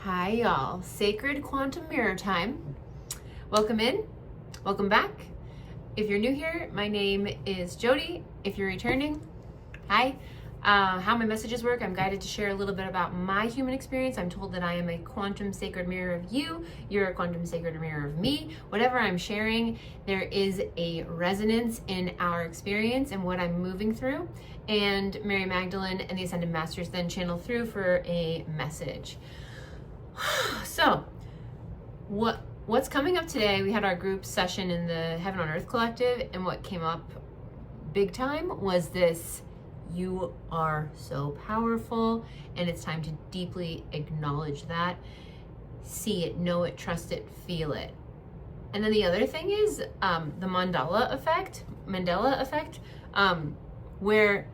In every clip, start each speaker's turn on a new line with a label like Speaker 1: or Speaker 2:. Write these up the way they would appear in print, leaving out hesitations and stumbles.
Speaker 1: Hi y'all, Sacred Quantum Mirror time. Welcome in, welcome back. If you're new here, my name is Jody. If you're returning, hi. How my messages work, I'm guided to share a little bit about my human experience. I'm told that I am a quantum sacred mirror of you. You're a quantum sacred mirror of me. Whatever I'm sharing, there is a resonance in our experience and what I'm moving through. And Mary Magdalene and the Ascended Masters then channel through for a message. So, what's coming up today? We had our group session in the Heaven on Earth Collective, and what came up big time was this: you are so powerful, and it's time to deeply acknowledge that, see it, know it, trust it, feel it. And then the other thing is the Mandela effect, where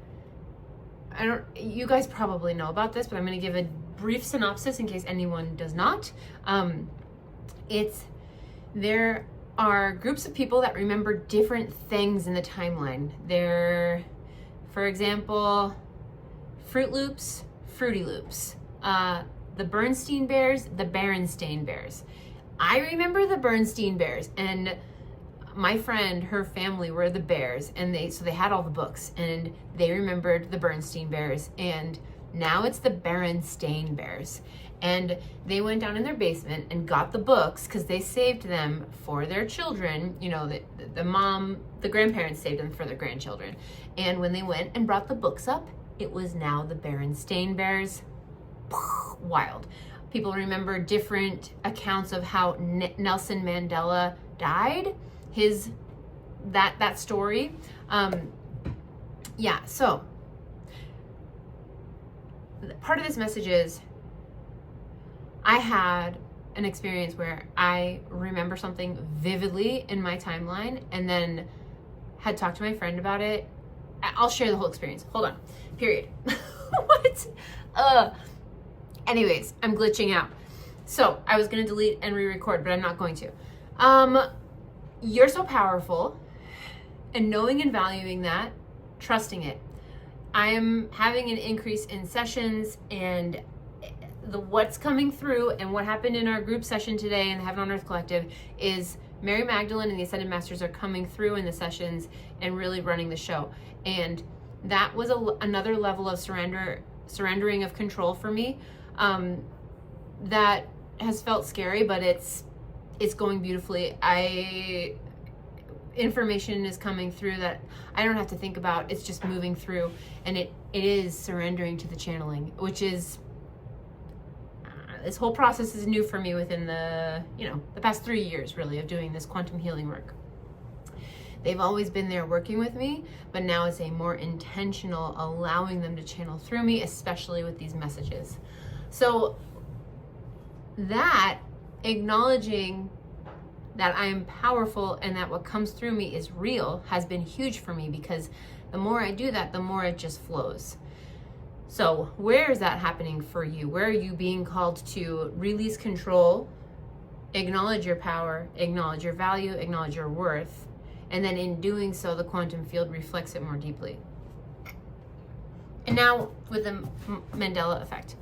Speaker 1: you guys probably know about this, but I'm going to give a brief synopsis in case anyone does not. There are groups of people that remember different things in the timeline. They're, for example, Fruit Loops, Fruity Loops, the Bernstein Bears, the Berenstain Bears. I remember the Bernstein Bears, and my friend, her family were the Bears, and they had all the books, and they remembered the Bernstein Bears, and now it's the Berenstain Bears. And they went down in their basement and got the books because they saved them for their children. You know, the grandparents saved them for their grandchildren. And when they went and brought the books up, it was now the Berenstain Bears. Wild. People remember different accounts of how Nelson Mandela died. That story. So part of this message is I had an experience where I remember something vividly in my timeline and then had talked to my friend about it. I'll share the whole experience. Hold on. Period. What? Anyways, I'm glitching out. So I was going to delete and re-record, but I'm not going to. You're so powerful, and knowing and valuing that, trusting it. I am having an increase in sessions, and what's coming through and what happened in our group session today in the Heaven on Earth Collective is Mary Magdalene and the Ascended Masters are coming through in the sessions and really running the show. And that was another level of surrendering of control for me. That has felt scary, but it's going beautifully. Information is coming through that I don't have to think about. It's just moving through, and it is surrendering to the channeling, which is this whole process is new for me within the past 3 years really of doing this quantum healing work. They've always been there working with me, but now it's a more intentional allowing them to channel through me, especially with these messages. So that acknowledging that I am powerful and that what comes through me is real has been huge for me, because the more I do that, the more it just flows. So where is that happening for you? Where are you being called to release control, acknowledge your power, acknowledge your value, acknowledge your worth, and then in doing so, the quantum field reflects it more deeply. And now with the Mandela effect.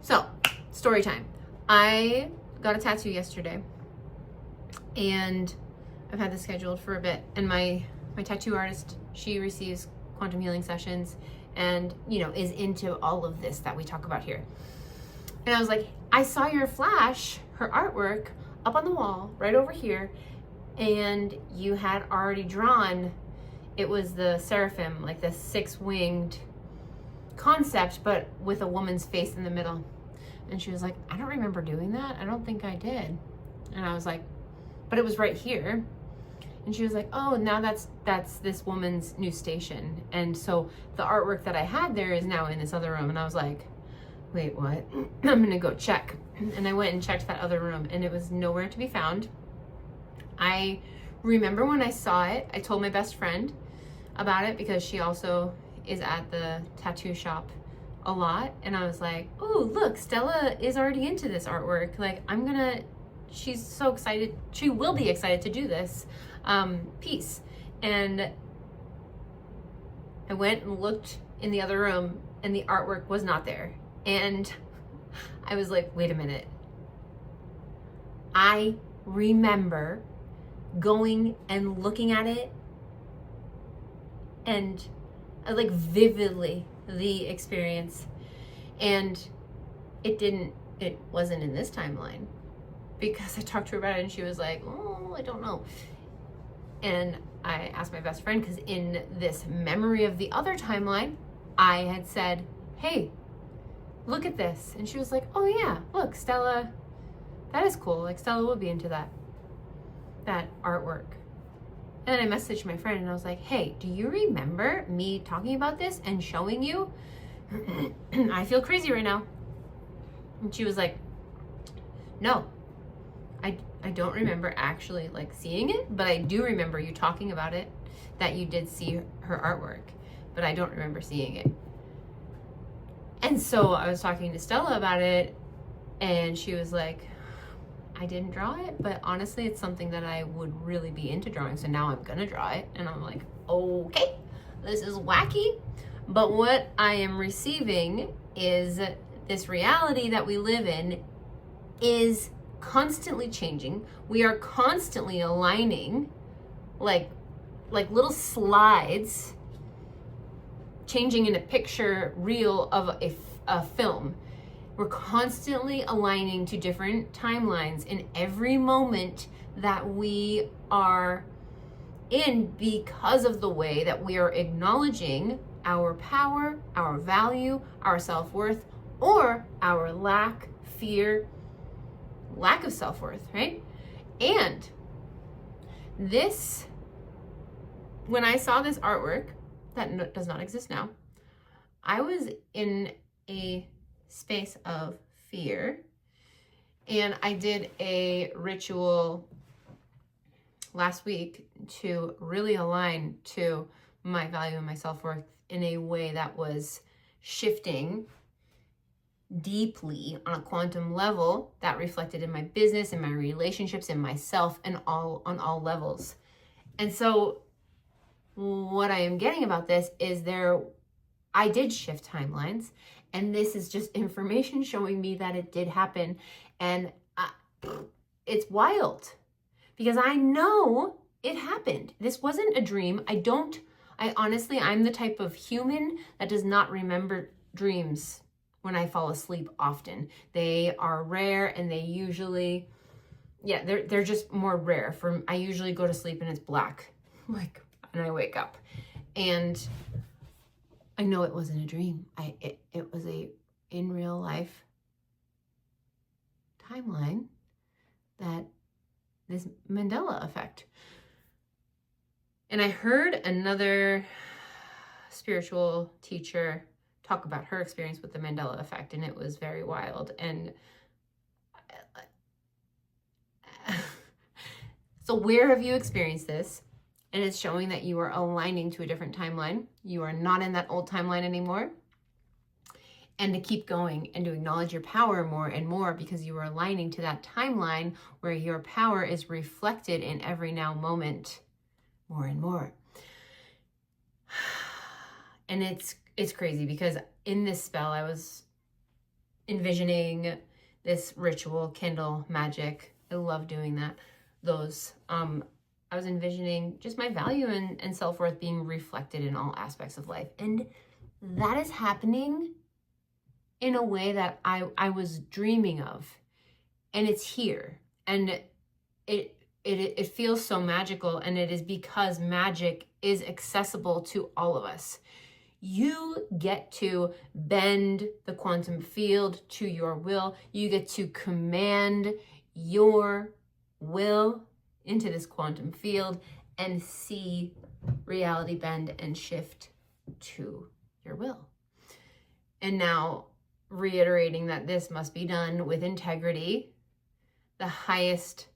Speaker 1: So, story time. I got a tattoo yesterday, and I've had this scheduled for a bit. And my tattoo artist, she receives quantum healing sessions and, is into all of this that we talk about here. And I was like, I saw your flash, her artwork, up on the wall, right over here, and you had already drawn, it was the seraphim, like the 6-winged concept, but with a woman's face in the middle. And she was like, I don't remember doing that. I don't think I did. And I was like, but it was right here. And she was like, oh, now that's this woman's new station. And so the artwork that I had there is now in this other room. And I was like, wait, what? I'm gonna go check. And I went and checked that other room, and it was nowhere to be found. I remember when I saw it, I told my best friend about it because she also is at the tattoo shop a lot. And I was like, oh, look, Stella is already into this artwork. Like, she's so excited. She will be excited to do this piece. And I went and looked in the other room, and the artwork was not there. And I was like, wait a minute. I remember going and looking at it and like vividly the experience, and it wasn't in this timeline, because I talked to her about it and she was like, oh, I don't know. And I asked my best friend, because in this memory of the other timeline, I had said, hey, look at this. And she was like, oh yeah, look, Stella, that is cool. Like, Stella would be into that artwork. And then I messaged my friend and I was like, hey, do you remember me talking about this and showing you? I feel crazy right now. And she was like, no, I don't remember actually like seeing it, but I do remember you talking about it, that you did see her artwork, but I don't remember seeing it. And so I was talking to Stella about it, and she was like, I didn't draw it, but honestly, it's something that I would really be into drawing, so now I'm gonna draw it. And I'm like, okay, this is wacky, but what I am receiving is this reality that we live in is constantly changing. We are constantly aligning, like little slides changing in a picture reel of a film. We're constantly aligning to different timelines in every moment that we are in, because of the way that we are acknowledging our power, our value, our self-worth, or our lack of self-worth, right? And this, when I saw this artwork that does not exist now, I was in a space of fear, and I did a ritual last week to really align to my value and my self-worth in a way that was shifting deeply on a quantum level that reflected in my business, in my relationships, in myself, and on all levels. And so what I am getting about this is I did shift timelines, and this is just information showing me that it did happen. And it's wild, because I know it happened. This wasn't a dream. I'm the type of human that does not remember dreams when I fall asleep often. They are rare, and they usually, they're just more rare. I usually go to sleep and it's black, and I wake up. And I know it wasn't a dream. It was in real life timeline, that this Mandela effect. And I heard another spiritual teacher talk about her experience with the Mandela effect, and it was very wild. And so where have you experienced this? And it's showing that you are aligning to a different timeline. You are not in that old timeline anymore. And to keep going and to acknowledge your power more and more, because you are aligning to that timeline where your power is reflected in every now moment more and more. And it's crazy, because in this spell, I was envisioning this ritual, candle magic. I love doing that. I was envisioning just my value and self-worth being reflected in all aspects of life. And that is happening in a way that I was dreaming of. And it's here. And it feels so magical. And it is because magic is accessible to all of us. You get to bend the quantum field to your will. You get to command your will into this quantum field and see reality bend and shift to your will. And now, reiterating that this must be done with integrity, the highest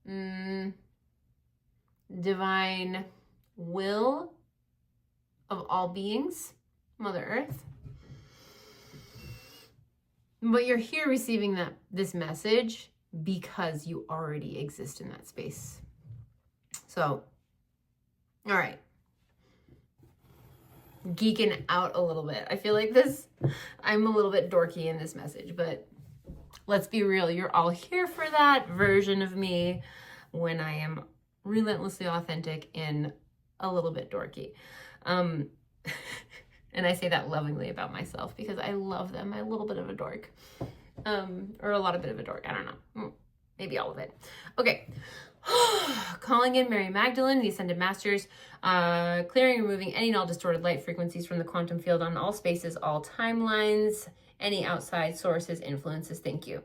Speaker 1: divine will of all beings, Mother Earth. But you're here receiving this message because you already exist in that space. So, all right. geeking out a little bit. I feel like I'm a little bit dorky in this message, but let's be real. You're all here for that version of me when I am relentlessly authentic and a little bit dorky. And I say that lovingly about myself because I love them. I'm a little bit of a dork. Or a lot of bit of a dork. I don't know. Maybe all of it. Okay. Calling in Mary Magdalene, the Ascended Masters, clearing and removing any and all distorted light frequencies from the quantum field on all spaces, all timelines, any outside sources, influences. Thank you.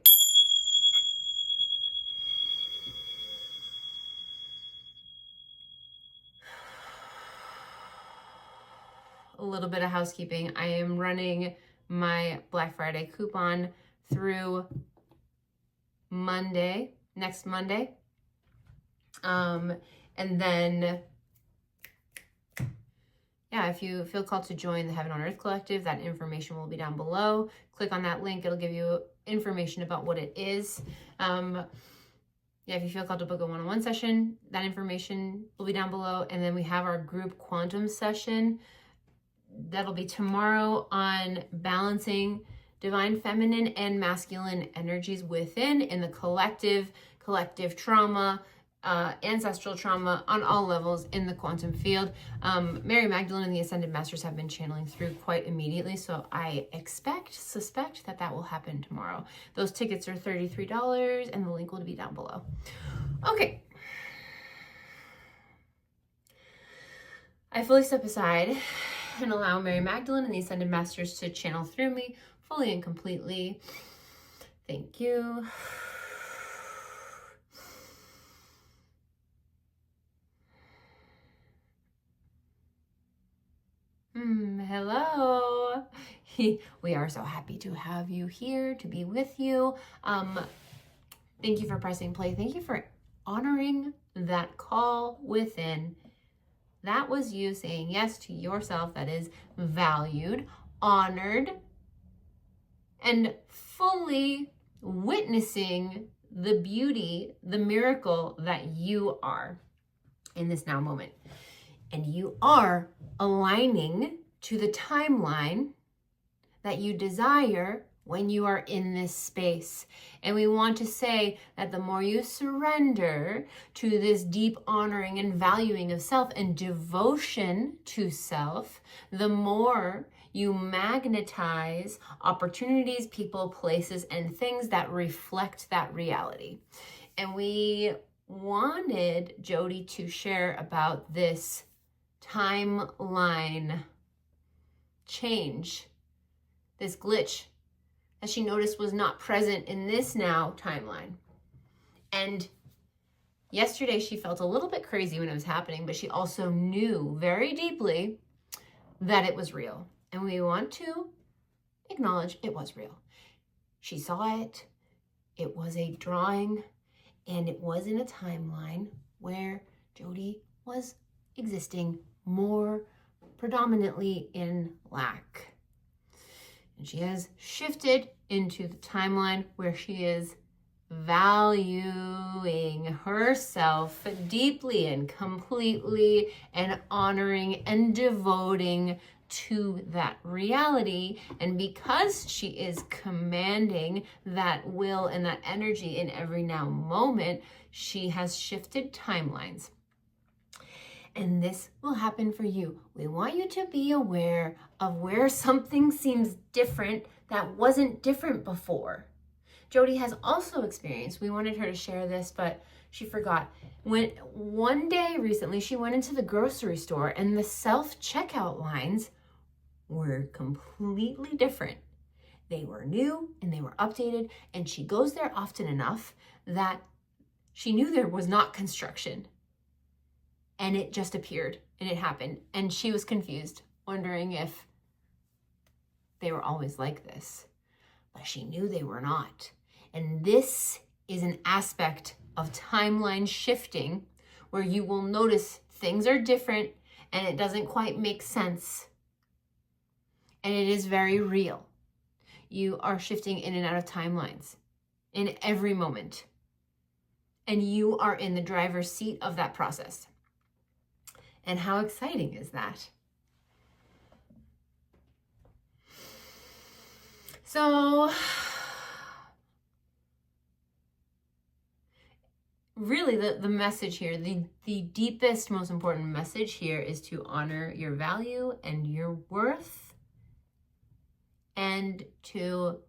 Speaker 1: A little bit of housekeeping. I am running my Black Friday coupon through Monday, next Monday. And then, yeah, if you feel called to join the Heaven on Earth Collective, that information will be down below. Click on that link. It'll give you information about what it is. Yeah, if you feel called to book a one-on-one session, that information will be down below. And then we have our group quantum session. That'll be tomorrow on balancing divine feminine and masculine energies within in the collective trauma, ancestral trauma on all levels in the quantum field. Mary Magdalene and the Ascended Masters have been channeling through quite immediately, so I suspect that will happen tomorrow. Those tickets are $33 and the link will be down below. Okay. I fully step aside and allow Mary Magdalene and the Ascended Masters to channel through me fully and completely. Thank you. Hello. We are so happy to have you here, to be with you. Thank you for pressing play. Thank you for honoring that call within. That was you saying yes to yourself that is valued, honored, and fully witnessing the beauty, the miracle that you are in this now moment. And you are aligning to the timeline that you desire when you are in this space. And we want to say that the more you surrender to this deep honoring and valuing of self and devotion to self, the more you magnetize opportunities, people, places, and things that reflect that reality. And we wanted Jody to share about this timeline change, this glitch that she noticed was not present in this now timeline. And yesterday she felt a little bit crazy when it was happening, but she also knew very deeply that it was real. And we want to acknowledge it was real. She saw it. It was a drawing, and it was in a timeline where Jody was existing more predominantly in lack. And she has shifted into the timeline where she is valuing herself deeply and completely and honoring and devoting to that reality. And because she is commanding that will and that energy in every now moment, she has shifted timelines. And this will happen for you. We want you to be aware of where something seems different that wasn't different before. Jody has also experienced, we wanted her to share this, but she forgot. When one day recently, she went into the grocery store and the self-checkout lines were completely different. They were new and they were updated, and she goes there often enough that she knew there was not construction. And it just appeared and it happened. And she was confused, wondering if they were always like this. But she knew they were not. And this is an aspect of timeline shifting where you will notice things are different and it doesn't quite make sense. And it is very real. You are shifting in and out of timelines in every moment. And you are in the driver's seat of that process. And how exciting is that? So really the message here, the deepest, most important message here is to honor your value and your worth, and to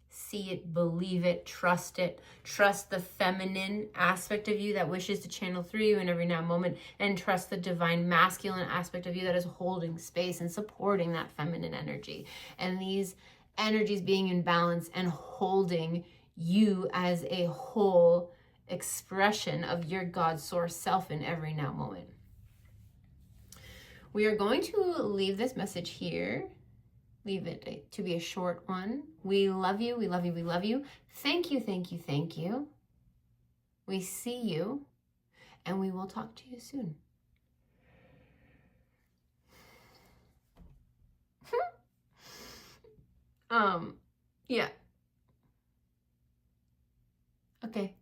Speaker 1: see it, believe it, trust the feminine aspect of you that wishes to channel through you in every now moment, and trust the divine masculine aspect of you that is holding space and supporting that feminine energy. And these energies being in balance and holding you as a whole expression of your God source self in every now moment. We are going to leave this message here. Leave it to be a short one. We love you. We love you. We love you. Thank you. Thank you. Thank you. We see you, and we will talk to you soon. Yeah. Okay.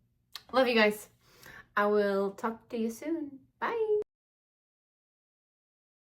Speaker 1: Love you guys. I will talk to you soon. Bye.